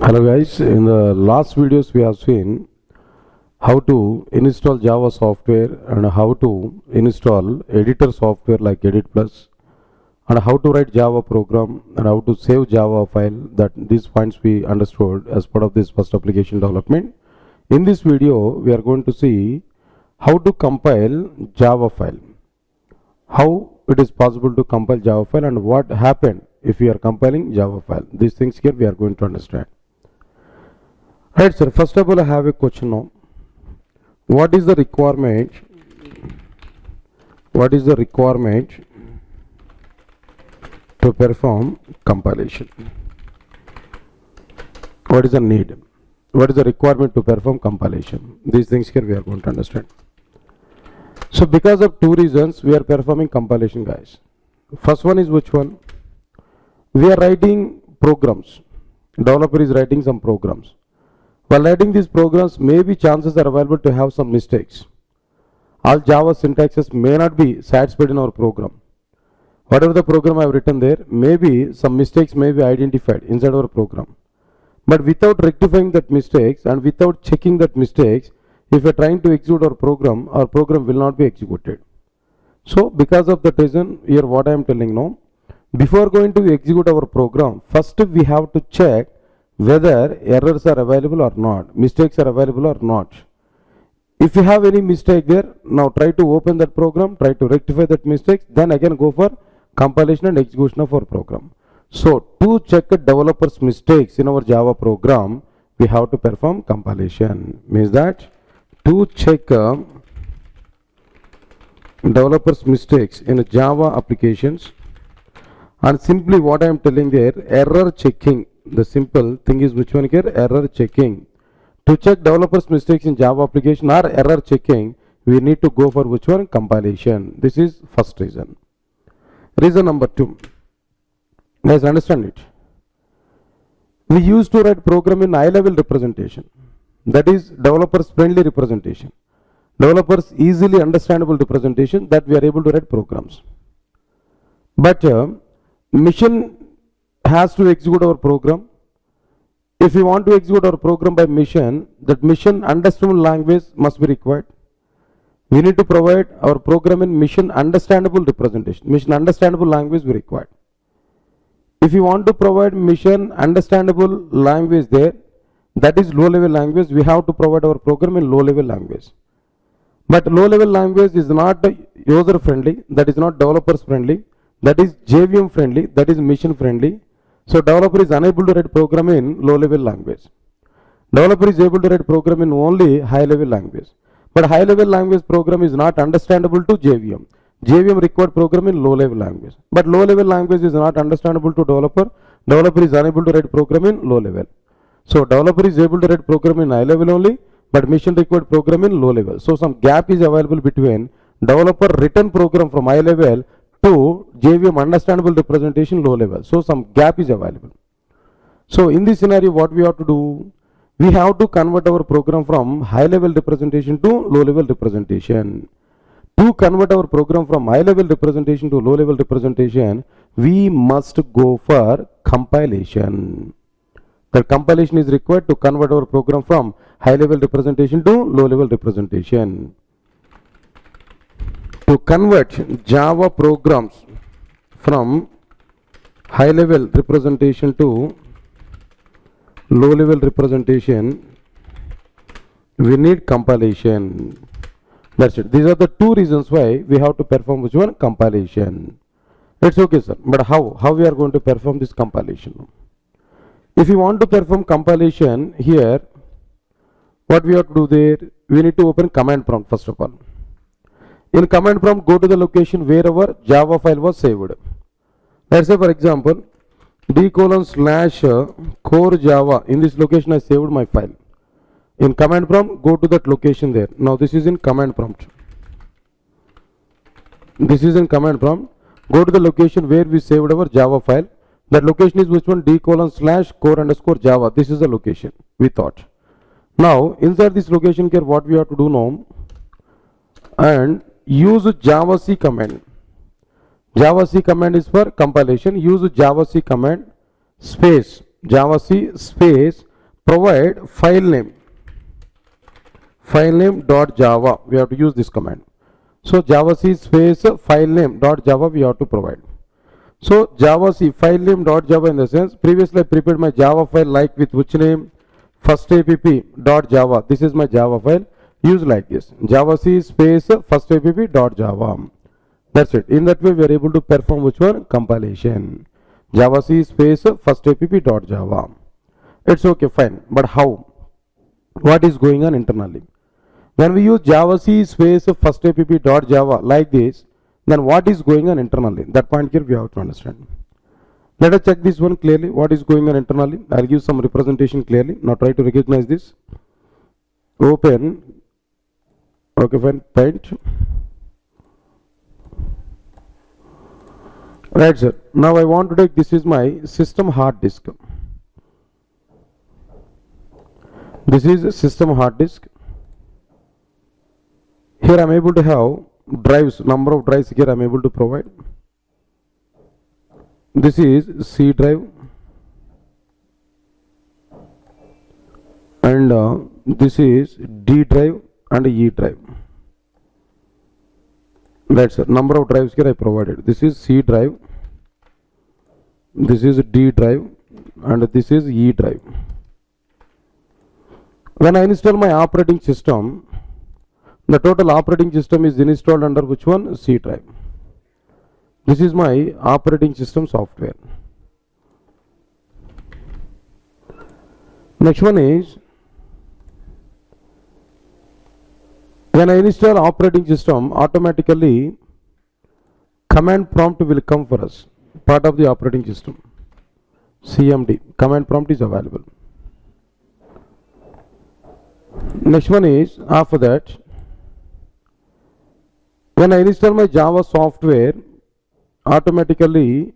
Hello guys, in the last videos we have seen how to install Java software and how to install editor software like Edit Plus and how to write Java program and how to save Java file. That these points we understood as part of this first application development. In this video we are going to see how to compile Java file, how it is possible to compile Java file and what happened if we are compiling Java file. These things here we are going to understand. Right, sir. First of all, I have a question now. What is the requirement? What is the requirement to perform compilation? What is the need? What is the requirement to perform compilation? These things here we are going to understand. So, because of two reasons, we are performing compilation, guys. First one is which one? We are writing programs. Developer is writing some programs. While writing these programs, maybe chances are available to have some mistakes. All Java syntaxes may not be satisfied in our program. Whatever the program I have written there, maybe some mistakes may be identified inside our program. But without rectifying that mistakes and without checking that mistakes, if we are trying to execute our program will not be executed. So, because of that reason, here what I am telling now, before going to execute our program, first we have to check whether errors are available or not, mistakes are available or not. If you have any mistake there, now try to open that program, try to rectify that mistake, then again go for compilation and execution of our program. So, to check a developer's mistakes in our Java program, we have to perform compilation. Means that to check developer's mistakes in Java applications, and simply what I am telling there, error checking. The simple thing is which one here? Error checking. To check developers' mistakes in Java application or error checking, we need to go for which one? Compilation. This is first reason. Reason number two. Guys, understand it. We used to write program in high-level representation. That is developers' friendly representation. Developers' easily understandable representation that we are able to write programs. But mission has to execute our program. If we want to execute our program by mission, that mission understandable language must be required. We need to provide our program in mission understandable representation. Mission understandable language we required. If you want to provide mission understandable language there, that is low level language, we have to provide our program in low level language. But low level language is not user friendly, that is not developers friendly, that is JVM friendly, that is mission friendly. So, developer is unable to write program in low level language. Developer is able to write program in only high level language. But high level language program is not understandable to JVM. JVM required program in low level language. But low level language is not understandable to developer. Developer is unable to write program in low level. So, developer is able to write program in high level only, but mission required program in low level. So, some gap is available between developer written program from high level to JVM understandable representation low level. So, some gap is available. So, in this scenario what we have to do? We have to convert our program from high level representation to low level representation. To convert our program from high level representation to low level representation, we must go for compilation. The compilation is required to convert our program from high level representation to low level representation. To convert Java programs from high level representation to low level representation, we need compilation. That's it. These are the two reasons why we have to perform which one? Compilation. It's okay, sir. But how? How we are going to perform this compilation? If you want to perform compilation here, what we have to do there? We need to open command prompt first of all. In command prompt, go to the location where our Java file was saved. Let's say for example, d:/core Java. In this location I saved my file. In command prompt, go to that location there. Now this is in command prompt. This is in command prompt. Go to the location where we saved our Java file. That location is which one? d:/core_Java. This is the location we thought. Now inside this location here what we have to do now? And use javac command. Javac command is for compilation. Use javac command space javac space provide file name dot java. We have to use this command. So javac space file name dot java we have to provide. So javac file name dot java, in the sense, previously I prepared my Java file like with which name, first app dot java. This is my Java file. Use like this, javac space first app dot java. That's it. In that way we are able to perform which one, compilation. Javac space first app dot java. It's okay, fine. But how? What is going on internally? When we use javac space first app dot java like this, then what is going on internally? That point here we have to understand. Let us check this one clearly. What is going on internally? I'll give some representation clearly. Now try to recognize this. Open. Okay, fine. Paint. Right, sir. Now I want to take, this is my system hard disk. This is a system hard disk. Here I am able to have drives, number of drives here I am able to provide. This is C drive, and this is D drive and E drive. That's it. Number of drives here I provided. This is C drive, this is D drive, and this is E drive. When I install my operating system, the total operating system is installed under which one? C drive. This is my operating system software. Next one is, when I install operating system, automatically command prompt will come for us, part of the operating system. CMD, command prompt is available. Next one is, after that, when I install my Java software, automatically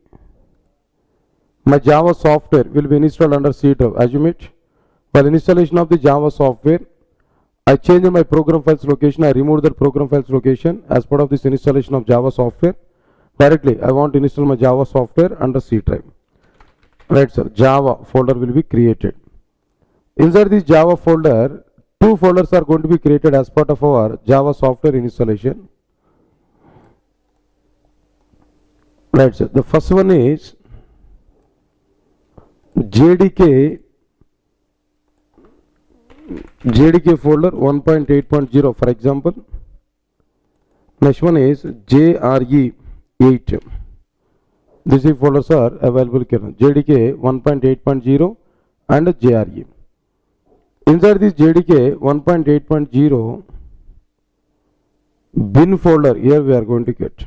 my Java software will be installed under C drive. Assume it. While installation of the Java software, I change my program files location. I remove that program files location as part of this installation of Java software. Directly, I want to install my Java software under C drive. Right, sir. Java folder will be created. Inside this Java folder, two folders are going to be created as part of our Java software installation. Right, sir. The first one is JDK folder 1.8.0, for example. Next one is JRE 8. These folders are available here. JDK 1.8.0 and JRE. Inside this JDK 1.8.0 bin folder, here we are going to get.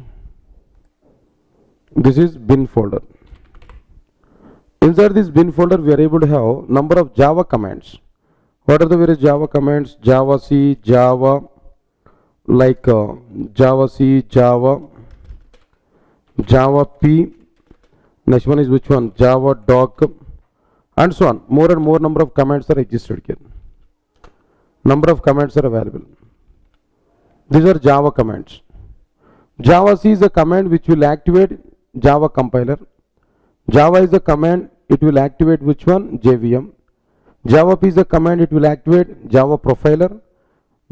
This is bin folder. Inside this bin folder, we are able to have number of Java commands. What are the various Java commands? Javac, Java, like Javac, Java, Java P. Next one is which one? Java doc, and so on. More and more number of commands are existed here. Number of commands are available. These are Java commands. Javac is a command which will activate Java compiler. Java is a command, it will activate which one? JVM. Java P is a command, it will activate Java profiler.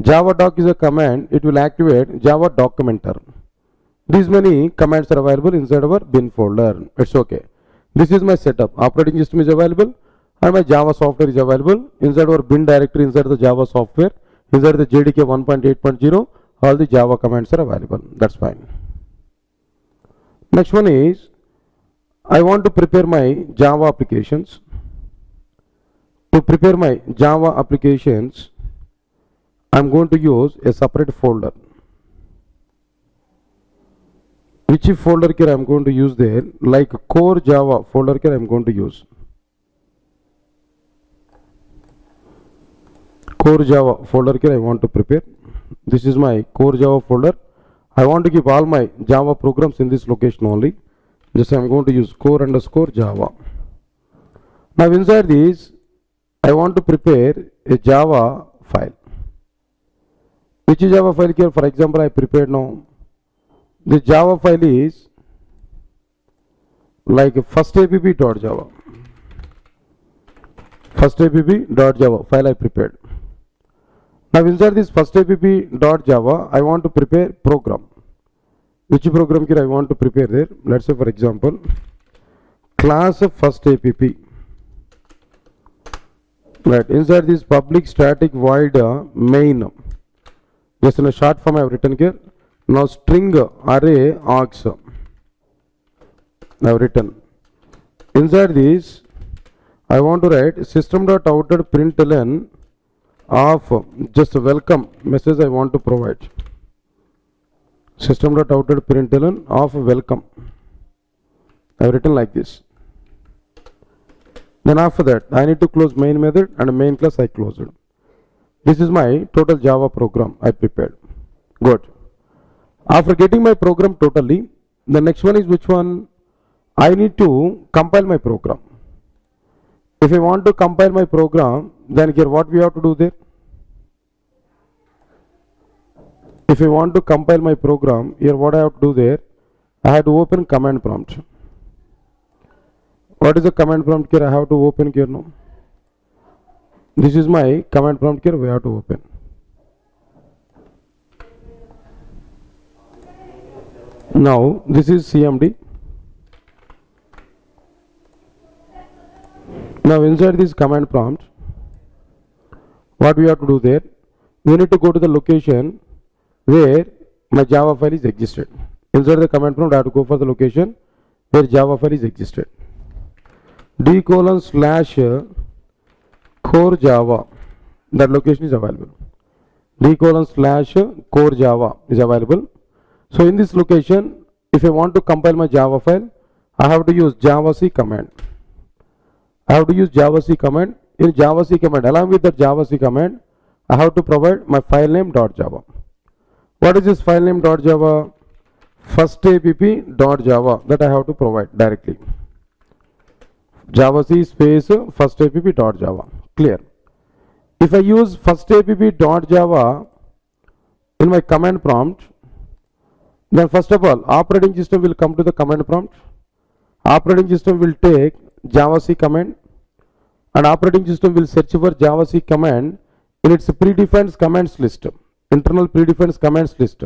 Java doc is a command, it will activate Java documenter. These many commands are available inside our bin folder. It's okay. This is my setup. Operating system is available and my Java software is available. Inside our bin directory, inside the Java software, inside the JDK 1.8.0, all the Java commands are available. That's fine. Next one is, I want to prepare my Java applications. To prepare my Java applications, I am going to use a separate folder. Which folder here I am going to use there? Like core Java folder here I am going to use. Core Java folder here I want to prepare. This is my core Java folder. I want to keep all my Java programs in this location only. Just I am going to use core_Java. Now inside this, I want to prepare a Java file. Which Java file here? For example, I prepared now. The Java file is like firstapp.java. first app.java file I prepared. Now inside this first app.java, I want to prepare program. Which program here I want to prepare there? Let's say for example, class of first app. Right, inside this public static void main. Just in a short form I have written here. Now string array args I have written. Inside this I want to write system.out.println of just a welcome message I want to provide. System.out.println of welcome. I have written like this. Then after that I need to close main method and main class I closed. This is my total Java program I prepared. Good. After getting my program totally, the next one is which one? I need to compile my program. If I want to compile my program, then here what we have to do there? If I want to compile my program, here what I have to do there? I have to open command prompt. What is the command prompt here? I have to open here now. This is my command prompt here, we have to open. Now this is CMD. Now inside this command prompt, what we have to do there? We need to go to the location where my Java file is existed. Inside the command prompt I have to go for the location where Java file is existed. d:/core Java, that location is available. d:/core Java is available. So in this location, if I want to compile my Java file, I have to use javac command. I have to use javac command. In javac command, along with the javac command, I have to provide my file name .java. What is this file name .java? First app.java, that I have to provide directly. javac space first app.java. Clear. If I use first app.java in my command prompt, then first of all operating system will come to the command prompt. Operating system will take javac command and operating system will search for javac command in its predefined commands list, internal predefined commands list.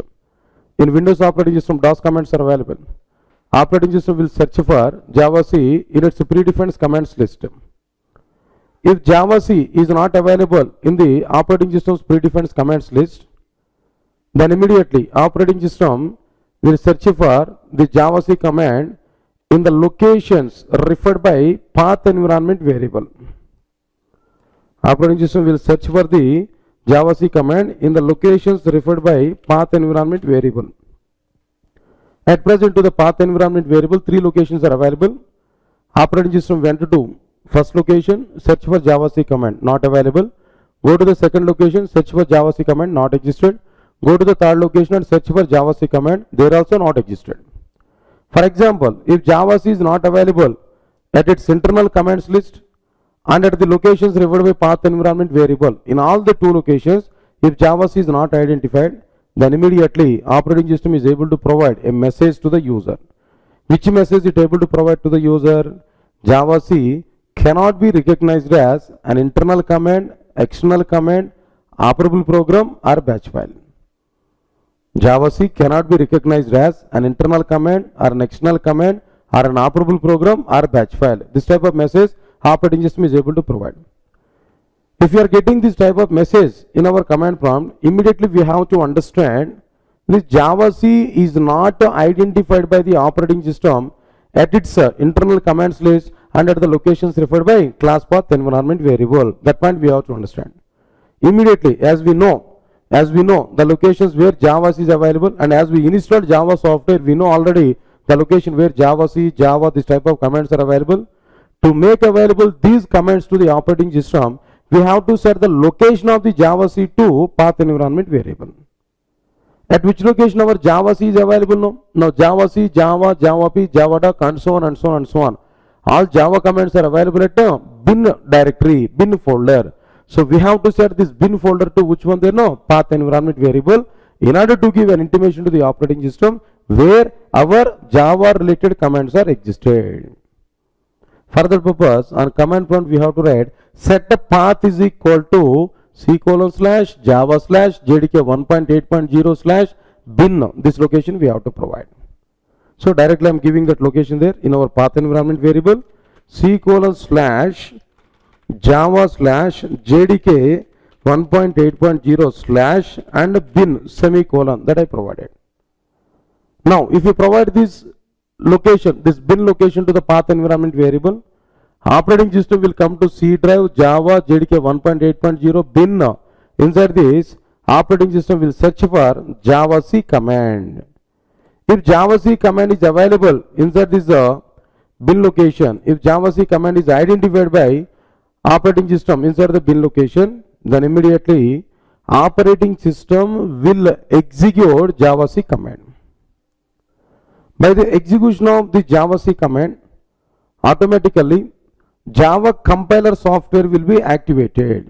In Windows operating system, DOS commands are available. Operating system will search for javac in its predefined commands list. If javac is not available in the operating system's predefined commands list, then immediately operating system will search for the javac command in the locations referred by path environment variable. Operating system will search for the javac command in the locations referred by path environment variable. At present, to the path environment variable, 3 locations are available. Operating system went to first location, search for javac command, not available. Go to the second location, search for javac command, not existed. Go to the third location and search for javac command, there also not existed. For example, if javac is not available at its internal commands list and at the locations referred by path environment variable, in all the 2 locations, if javac is not identified, then immediately operating system is able to provide a message to the user. Which message it able to provide to the user? javac cannot be recognized as an internal command, external command, operable program or batch file. javac cannot be recognized as an internal command or an external command or an operable program or batch file. This type of message operating system is able to provide. If you are getting this type of message in our command prompt, immediately we have to understand this javac is not identified by the operating system at its internal commands list and at the locations referred by class path environment variable. That point we have to understand. Immediately, as we know the locations where javac is available, and as we install Java software, we know already the location where javac, Java, this type of commands are available. To make available these commands to the operating system, we have to set the location of the javac to path environment variable. At which location our javac is available now? Now javac, Java, JavaP, JavaDoc, and so on and so on and so on. All Java commands are available at a bin directory, bin folder. So we have to set this bin folder to which one there? No, path environment variable, in order to give an intimation to the operating system where our Java related commands are existed. For that purpose, on command prompt we have to write set path is equal to c:/java/jdk 1.8.0/bin. This location we have to provide. So directly I am giving that location there in our path environment variable, c:/java/jdk 1.8.0/ and bin semicolon that I provided. Now if you provide this location, this bin location to the path environment variable, operating system will come to C drive Java JDK 1.8.0 bin. Inside this, operating system will search for javac command. If javac command is available inside this bin location, if javac command is identified by operating system inside the bin location, then immediately operating system will execute javac command. By the execution of the javac command, automatically Java compiler software will be activated.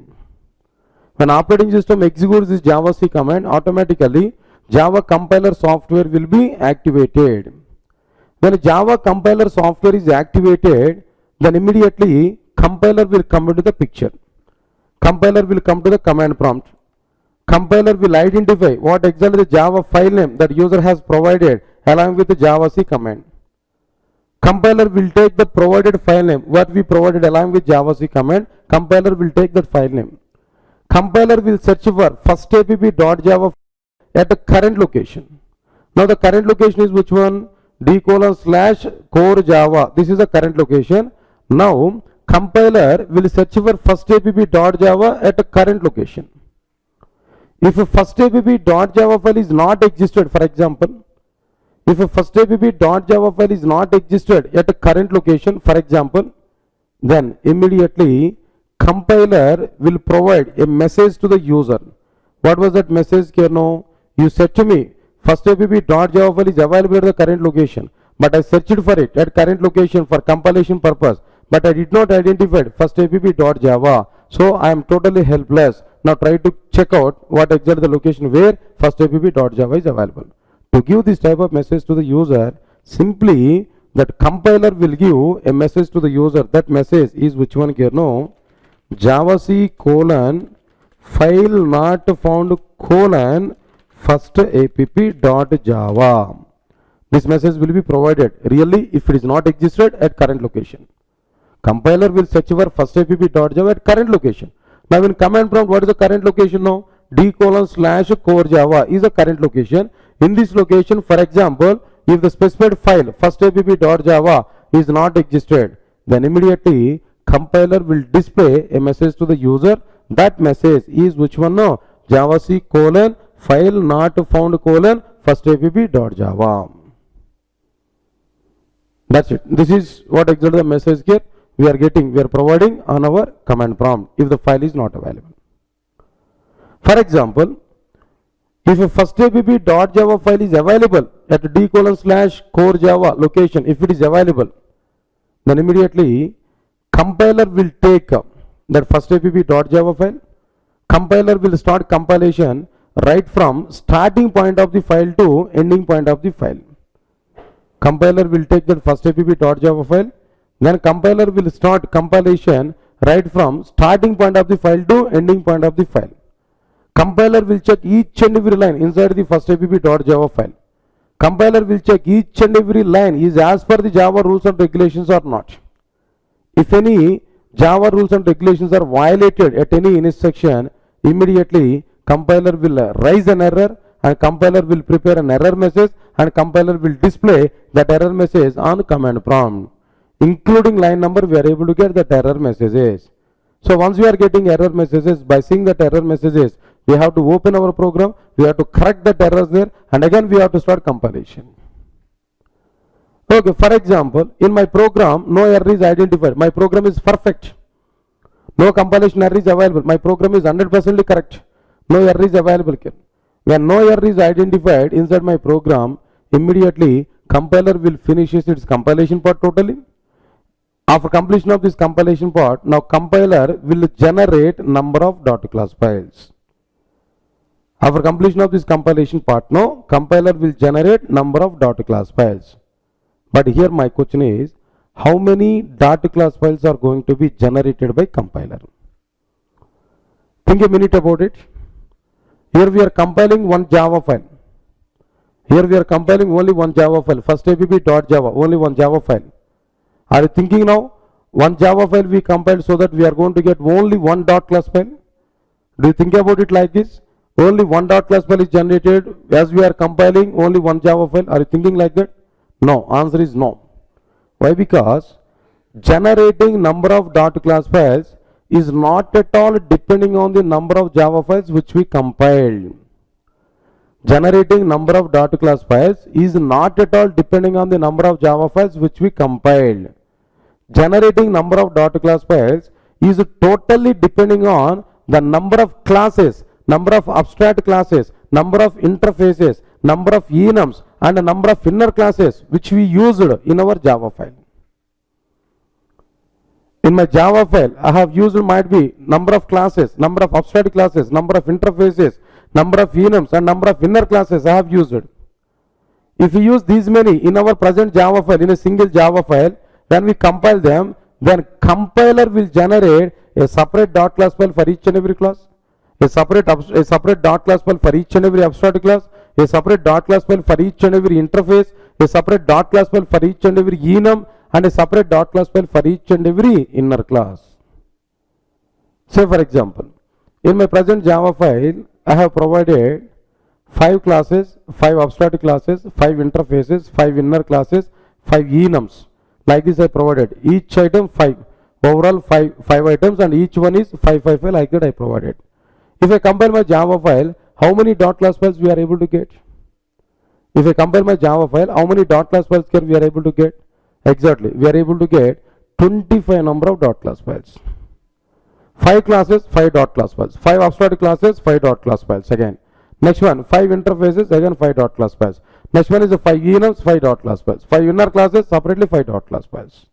When operating system executes this javac command, automatically Java compiler software will be activated. When Java compiler software is activated, then immediately compiler will come into the picture. Compiler will come to the command prompt. Compiler will identify what exactly the Java file name that user has provided along with the javac command. Compiler will take the provided file name, what we provided along with javac command, compiler will take that file name. Compiler will search for first app.java at the current location. Now the current location is which one? d:/core java. This is the current location. Now compiler will search for first app.java at the current location. If a first app.java file is not existed, for example, if a first app.java file is not existed at a current location, for example, then immediately compiler will provide a message to the user. What was that message, Kerno? You said to me, first app.java file is available at the current location, but I searched for it at current location for compilation purpose, but I did not identify first app.java. So I am totally helpless. Now try to check out what exactly the location where first app.java is available. To give this type of message to the user, simply that compiler will give a message to the user. That message is which one here? No, javac colon file not found colon first app.java. This message will be provided really if it is not existed at current location. Compiler will search for first app.java at current location. Now in command prompt, what is the current location now? d:/core java is the current location. In this location, for example, if the specified file first app.java is not existed, then immediately compiler will display a message to the user. That message is which one now? javac colon file not found colon first app.java. That's it. This is what exactly the message here we are getting, we are providing on our command prompt if the file is not available. For example, if a first app.java file is available at d:/core java location, if it is available, then immediately compiler will take that first app.java file. Compiler will start compilation right from starting point of the file to ending point of the file. Compiler will take that first app.java file, then compiler will start compilation right from starting point of the file to ending point of the file. Compiler will check each and every line inside the first app.java file. Compiler will check each and every line is as per the Java rules and regulations or not. If any Java rules and regulations are violated at any intersection, immediately compiler will raise an error and compiler will prepare an error message and compiler will display that error message on command prompt. Including line number, we are able to get that error messages. So once we are getting error messages, by seeing that error messages, we have to open our program, we have to correct that errors there, and again we have to start compilation. Okay, for example, in my program, no error is identified. My program is perfect. No compilation error is available. My program is 100% correct. No error is available. When no error is identified inside my program, immediately compiler will finish its compilation part totally. After completion of this compilation part, now compiler will generate number of .class files. After completion of this compilation part, now compiler will generate number of .class files. But here my question is, how many .class files are going to be generated by compiler? Think a minute about it. Here we are compiling one Java file. Here we are compiling only one Java file. First app.java, only one Java file. Are you thinking now? One Java file we compiled so that we are going to get only one .class file. Do you think about it like this? Only one .class file is generated as we are compiling only one Java file. Are you thinking like that? No. Answer is no. Why? Because generating number of .class files is not at all depending on the number of Java files which we compiled. Generating number of .class files is not at all depending on the number of Java files which we compiled. Generating number of .class files is totally depending on the number of classes, number of abstract classes, number of interfaces, number of enums and the number of inner classes which we used in our Java file. In my Java file, I have used might be number of classes, number of abstract classes, number of interfaces, number of enums and number of inner classes I have used. If we use these many in our present Java file, in a single Java file, when we compile them, then compiler will generate a separate .class file for each and every class, a separate .class file for each and every abstract class, a separate .class file for each and every interface, a separate .class file for each and every enum, and a separate .class file for each and every inner class. Say for example, in my present Java file, I have provided 5 classes, 5 abstract classes, 5 interfaces, 5 inner classes, 5 enums. Like this I provided. Each item 5. Overall 5 items and each one is 5 like that I provided. If I compile my Java file, how many .class files we are able to get? If I compile my Java file, how many .class files can we are able to get? Exactly, we are able to get 25 number of .class files. 5 classes, 5 .class files. 5 abstract classes, 5 .class files again. Next one, 5 interfaces, again 5 .class files. Next one is the 5 enums, 5 .class files. 5 inner classes, separately 5 .class files.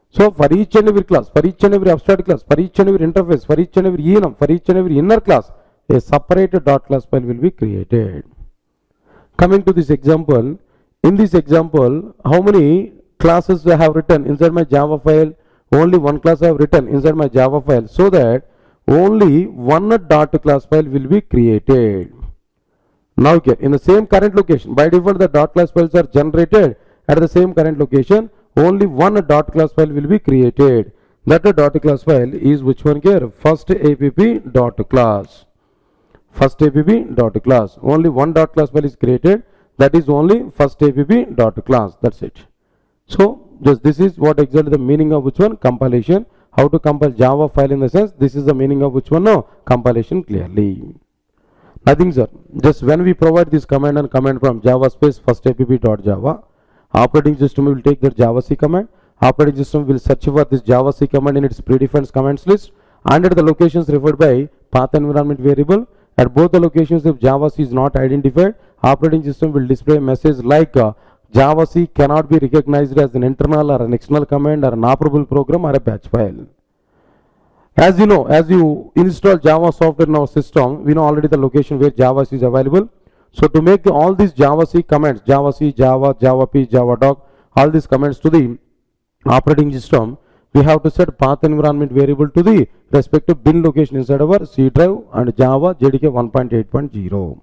So for each and every class, for each and every abstract class, for each and every interface, for each and every enum, for each and every inner class, a separate .class file will be created. Coming to this example, in this example, how many classes I have written inside my Java file? Only one class I have written inside my Java file, so that only one .class file will be created. Now here, in the same current location, by default the .class files are generated at the same current location. Only one .class file will be created. That .class file is which one here? First app.class. First app.class. Only one .class file is created. That is only first app.class. That's it. So this is what exactly the meaning of which one? Compilation. How to compile Java file in the sense, this is the meaning of which one? No, compilation clearly. Nothing sir. Just when we provide this command and command from Java space first app.java, operating system will take that JavaC command. Operating system will search for this JavaC command in its predefined commands list and at the locations referred by path environment variable. At both the locations, if JavaC is not identified, operating system will display a message like JavaC cannot be recognized as an internal or an external command or an operable program or a batch file. As you know, as you install Java software in our system, we know already the location where JavaC is available. So to make all these JavaC commands, JavaC, Java, JavaP, JavaDoc, all these commands to the operating system, we have to set path environment variable to the respective bin location inside our C drive and Java JDK 1.8.0.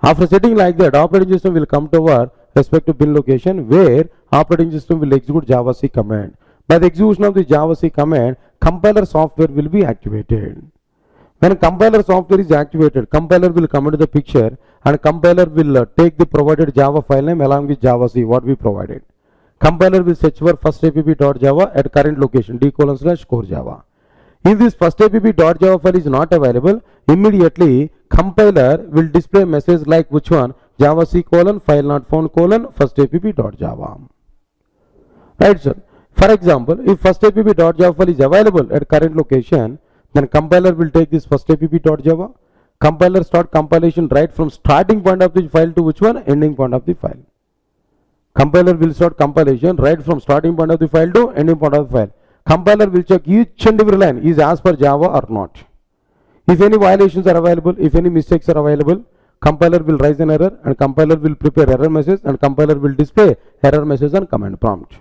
After setting like that, operating system will come to our respective bin location where operating system will execute JavaC command. By the execution of the JavaC command, compiler software will be activated. When compiler software is activated, compiler will come into the picture and compiler will take the provided Java file name along with JavaC what we provided. Compiler will search for first app.java at current location d:/core Java. If this first app.java file is not available, immediately compiler will display a message like which one? JavaC : file not found : first app.java. Right sir. For example, if first app.java file is available at current location, then compiler will take this first app.java. Compiler start compilation right from starting point of the file to which one? Ending point of the file. Compiler will start compilation right from starting point of the file to ending point of the file. Compiler will check each and every line is as per Java or not. If any violations are available, if any mistakes are available, compiler will raise an error and compiler will prepare error message and compiler will display error message on command prompt.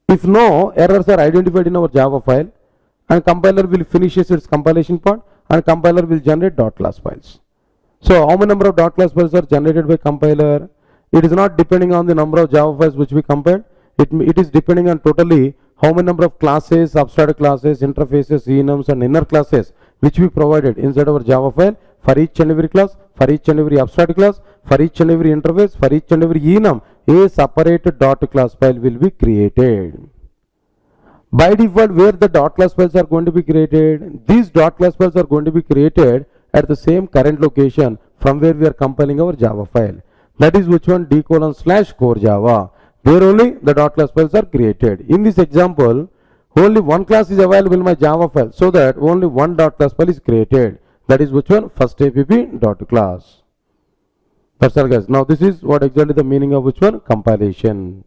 If no errors are identified in our Java file and compiler will finish its compilation part, and compiler will generate dot class files. So how many number of dot class files are generated by compiler? It is not depending on the number of Java files which we compiled. It is depending on totally how many number of classes, abstract classes, interfaces, enums and inner classes which we provided inside our Java file for each and every class, for each and every abstract class, for each and every interface, for each and every enum. A separate dot class file will be created. By default, where the dot class files are going to be created, these dot class files are going to be created at the same current location from where we are compiling our Java file. That is which one? d:/core Java. There only the dot class files are created. In this example, only one class is available in my Java file, so that only one dot class file is created. That is which one? First app dot class. That's all guys. Now this is what exactly the meaning of which one? Compilation.